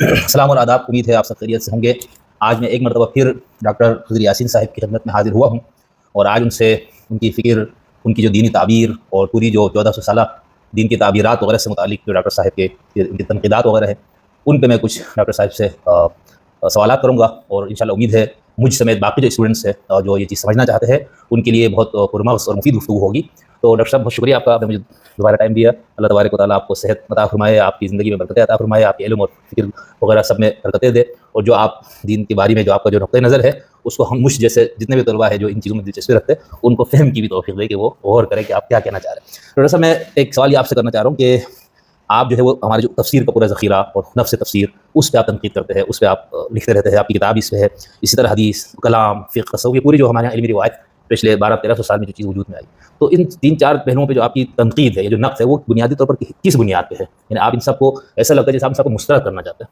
السلام اور آداب، امید ہے آپ سب خیریت سے ہوں گے۔ آج میں ایک مرتبہ پھر ڈاکٹر خضر یاسین صاحب کی خدمت میں حاضر ہوا ہوں، اور آج ان سے ان کی فکر، ان کی جو دینی تعبیر اور پوری جو 1400 سالہ دین کی تعبیرات وغیرہ سے متعلق جو ڈاکٹر صاحب کے ان کی تنقیدات وغیرہ ہیں، ان پہ میں کچھ ڈاکٹر صاحب سے سوالات کروں گا، اور انشاءاللہ امید ہے مجھ سمیت باقی جو اسٹوڈنٹس ہیں جو یہ چیز سمجھنا چاہتے ہیں ان کے لیے بہت پرمغز اور مفید گفتگو ہوگی۔ تو ڈاکٹر صاحب بہت شکریہ آپ کا، آپ نے مجھے دوبارہ ٹائم دیا۔ اللہ تبارک و تعالیٰ آپ کو صحت عطا فرمائے، آپ کی زندگی میں برکتیں عطا فرمائے، آپ کے علم اور فکر وغیرہ سب میں برکتیں دے، اور جو آپ دین کے بارے میں جو آپ کا جو نقطۂ نظر ہے اس کو ہم مجھ جیسے جتنے بھی طلباء ہیں جو ان چیزوں میں دلچسپی رکھتے ہیں ان کو فہم کی بھی توفیق دے کہ وہ غور کریں کہ آپ کیا کہنا چاہ رہے ہیں۔ ڈاکٹر صاحب میں ایک سوال یہ آپ سے کرنا چاہ رہا ہوں کہ آپ جو ہے وہ ہمارے جو تفسیر کا پورا ذخیرہ اور نفس تفسیر اس پہ آپ تنقید کرتے ہیں، اس پہ آپ لکھتے رہتے ہیں، آپ کی کتاب اس پہ ہے، اسی طرح حدیث، کلام، فقہ، تصوف، یہ پوری جو ہمارے یہاں علمی روایت پچھلے 1200-1300 سال میں جو چیز وجود میں آئی، تو ان 3-4 پہلوؤں پہ جو آپ کی تنقید ہے، یہ جو نقد ہے، وہ بنیادی طور پر کس بنیاد پہ ہے؟ یعنی آپ ان سب کو ایسا لگتا ہے جیسے آپ ان سب کو مسترد کرنا چاہتے ہیں۔